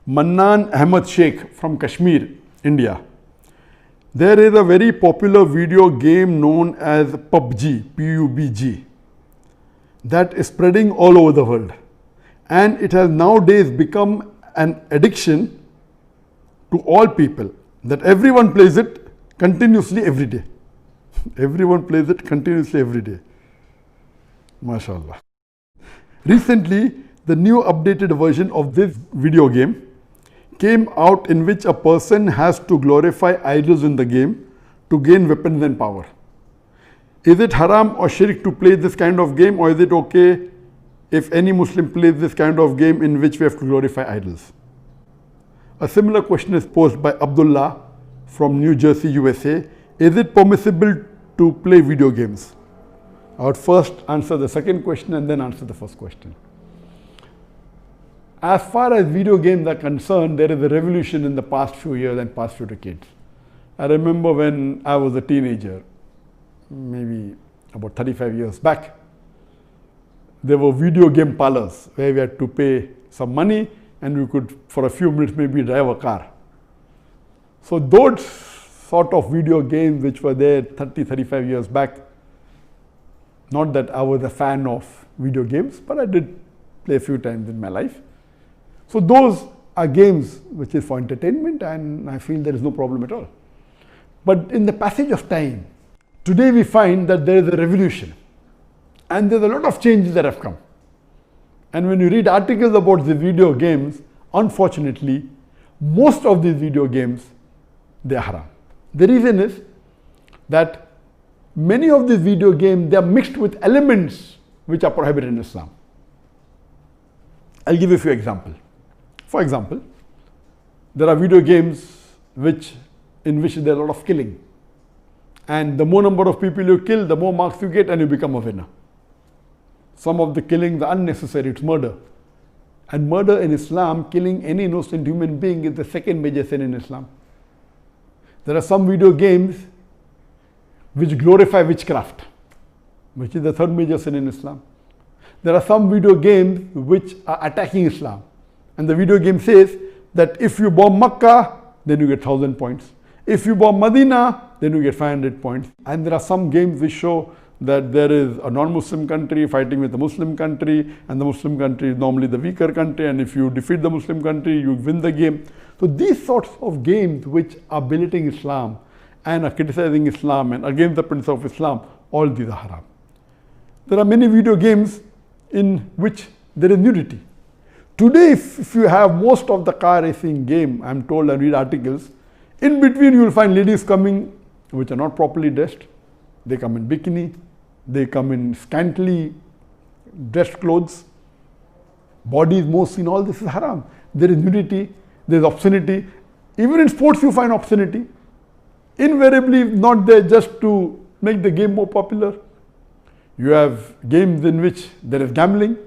Mannan Ahmad Sheikh from Kashmir, India. There is a very popular video game known as PUBG, PUBG, that is spreading all over the world. And it has nowadays become an addiction to all people, that everyone plays it continuously every day. Everyone plays it continuously every day. MashaAllah. Recently, the new updated version of this video game came out, in which a person has to glorify idols in the game to gain weapons and power. Is it haram or shirk to play this kind of game, or is it okay if any Muslim plays this kind of game in which we have to glorify idols? A similar question is posed by Abdullah from New Jersey, USA. Is it permissible to play video games? I would first answer the second question and then answer the first question. As far as video games are concerned, there is a revolution in the past few years and past few decades. I remember when I was a teenager, maybe about 35 years back, there were video game parlors where we had to pay some money and we could, for a few minutes, maybe drive a car. So those sort of video games which were there 30, 35 years back, not that I was a fan of video games, but I did play a few times in my life. So those are games which is for entertainment, and I feel there is no problem at all. But in the passage of time, today we find that there is a revolution and there's a lot of changes that have come. And when you read articles about the video games, unfortunately, most of these video games, they are haram. The reason is that many of these video games, they are mixed with elements which are prohibited in Islam. I'll give you a few examples. For example, there are video games in which there is a lot of killing. And the more number of people you kill, the more marks you get and you become a winner. Some of the killings are unnecessary, it's murder. And murder in Islam, killing any innocent human being, is the second major sin in Islam. There are some video games which glorify witchcraft, which is the third major sin in Islam. There are some video games which are attacking Islam. And the video game says that if you bomb Makkah, then you get 1,000 points. If you bomb Medina, then you get 500 points. And there are some games which show that there is a non-Muslim country fighting with a Muslim country, and the Muslim country is normally the weaker country, and if you defeat the Muslim country, you win the game. So these sorts of games which are belittling Islam and are criticizing Islam and against the principles of Islam, all these are haram. There are many video games in which there is nudity. Today, if you have most of the car racing game, I'm told, and read articles, in between you will find ladies coming which are not properly dressed. They come in bikini, they come in scantily dressed clothes, body is more seen, all this is haram. There is nudity, there is obscenity. Even in sports you find obscenity. Invariably not there just to make the game more popular. You have games in which there is gambling.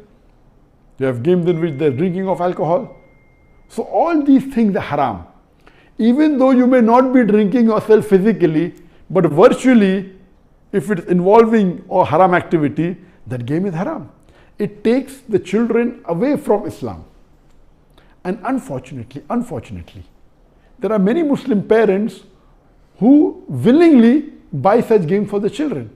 You have games in which there is drinking of alcohol. So all these things are haram. Even though you may not be drinking yourself physically, but virtually, if it is involving a haram activity, that game is haram. It takes the children away from Islam. And unfortunately, there are many Muslim parents who willingly buy such games for the children.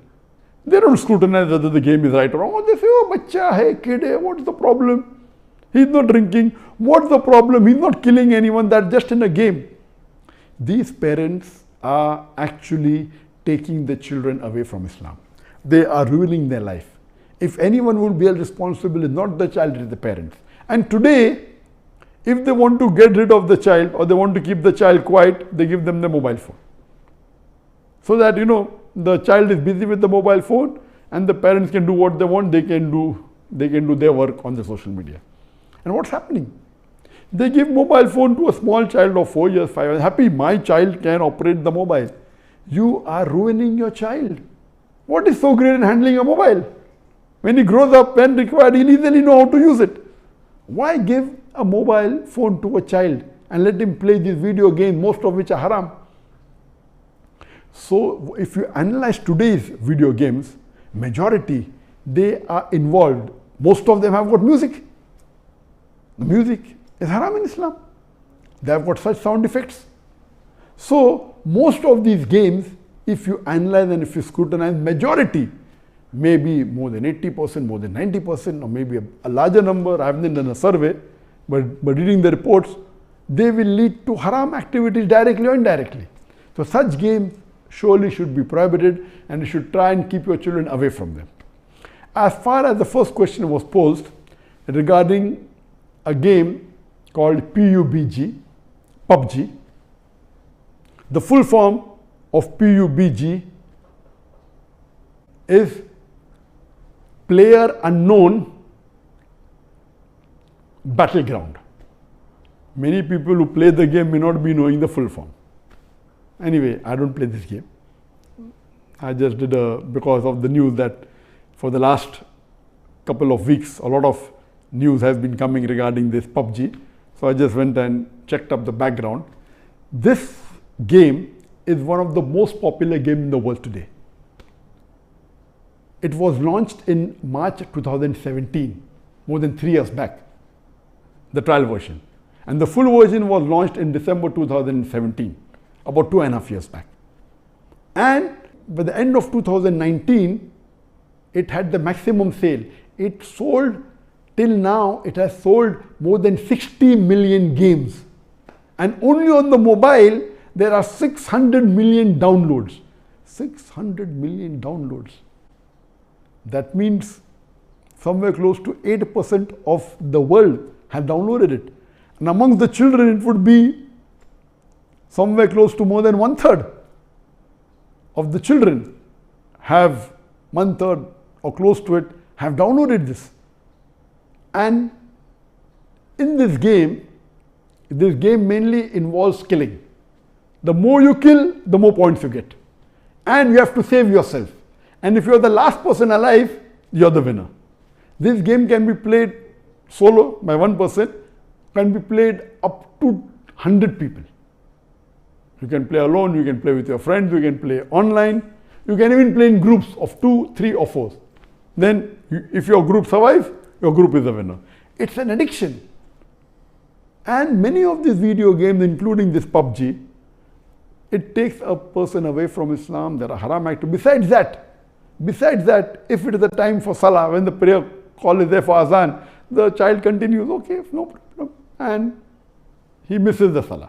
They don't scrutinize whether the game is right or wrong. They say, oh, bacha hai, kid hai, what's the problem? He's not drinking. What's the problem? He's not killing anyone. That's just in a game. These parents are actually taking the children away from Islam. They are ruining their life. If anyone will be held responsible, it's not the child, it is the parents. And today, if they want to get rid of the child or they want to keep the child quiet, they give them the mobile phone. So that, the child is busy with the mobile phone and the parents can do what they want. They can do their work on the social media. And what's happening? They give mobile phone to a small child of 4 years, 5 years. Happy, my child can operate the mobile. You are ruining your child. What is so great in handling a mobile? When he grows up, when required, he'll easily know how to use it. Why give a mobile phone to a child and let him play these video games, most of which are haram? So if you analyze today's video games, majority, they are involved. Most of them have got music. The music is haram in Islam. They have got such sound effects. So most of these games, if you analyze and if you scrutinize, majority, maybe more than 80%, more than 90%, or maybe a larger number, I haven't done a survey, but reading the reports, they will lead to haram activities directly or indirectly. So such games surely should be prohibited, and you should try and keep your children away from them. As far as the first question was posed regarding a game called PUBG, the full form of PUBG is Player Unknown Battleground. Many people who play the game may not be knowing the full form. Anyway, I don't play this game. I just did because of the news that for the last couple of weeks, a lot of news has been coming regarding this PUBG. So I just went and checked up the background. This game is one of the most popular games in the world today. It was launched in March 2017, more than 3 years back, the trial version. And the full version was launched in December 2017, about 2.5 years back. And by the end of 2019, it had the maximum sale. It sold, till now, it has sold more than 60 million games. And only on the mobile, there are 600 million downloads. 600 million downloads. That means somewhere close to 8% of the world have downloaded it. And amongst the children, it would be somewhere close to more than 1/3 of the children have 1/3 or close to it have downloaded this. And in this game mainly involves killing. The more you kill, the more points you get. And you have to save yourself. And if you're the last person alive, you're the winner. This game can be played solo by one person, can be played up to 100 people. You can play alone, you can play with your friends, you can play online, you can even play in groups of 2, 3 or 4. Then if your group survives, your group is the winner. It's an addiction. And many of these video games, including this PUBG, it takes a person away from Islam. There are haram activities. Besides that, if it is the time for Salah, when the prayer call is there for Azan, the child continues, okay, no problem, and he misses the Salah.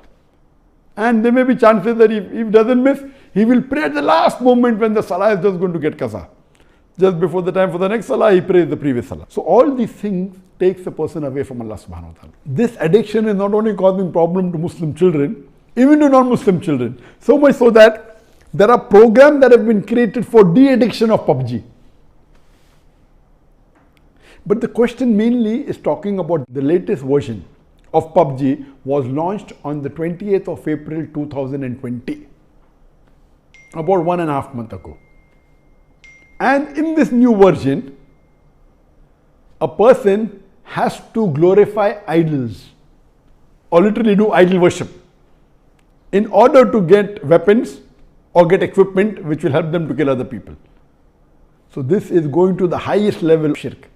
And there may be chances that if he doesn't miss, he will pray at the last moment when the Salah is just going to get qaza. Just before the time for the next Salah, he prays the previous Salah. So all these things takes a person away from Allah subhanahu wa ta'ala. This addiction is not only causing problem to Muslim children, even to non-Muslim children. So much so that there are programs that have been created for de-addiction of PUBG. But the question mainly is talking about the latest version of PUBG was launched on the 28th of April 2020, about 1.5 months ago. And in this new version, a person has to glorify idols or literally do idol worship in order to get weapons or get equipment which will help them to kill other people. So this is going to the highest level of shirk.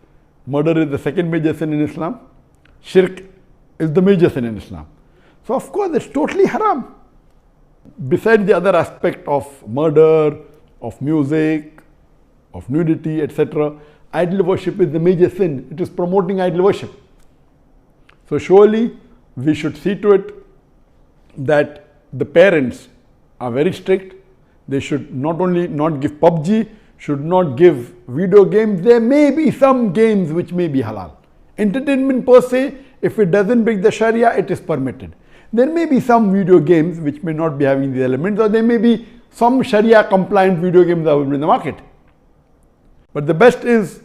Murder is the second major sin in Islam. Shirk is the major sin in Islam. So of course it's totally haram. Besides the other aspect of murder, of music, of nudity, etc., idol worship is the major sin. It is promoting idol worship. So surely we should see to it that the parents are very strict. They should not only not give PUBG, should not give video games. There may be some games which may be halal. Entertainment per se, if it doesn't break the Sharia, it is permitted. There may be some video games which may not be having these elements, or there may be some Sharia compliant video games available in the market. But the best is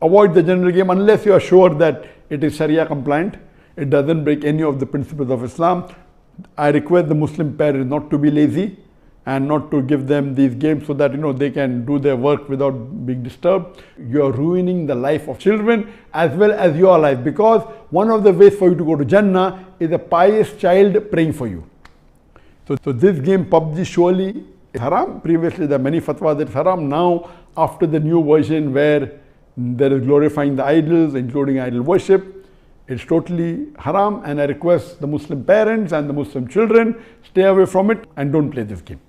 avoid the general game unless you are sure that it is Sharia compliant. It doesn't break any of the principles of Islam. I request the Muslim parents not to be lazy and not to give them these games so that they can do their work without being disturbed. You are ruining the life of children as well as your life, because one of the ways for you to go to Jannah is a pious child praying for you. So this game PUBG surely is haram. Previously there are many fatwas that it's haram. Now after the new version where there is glorifying the idols, including idol worship, It's totally haram, and I request the Muslim parents and the Muslim children, stay away from it and don't play this game.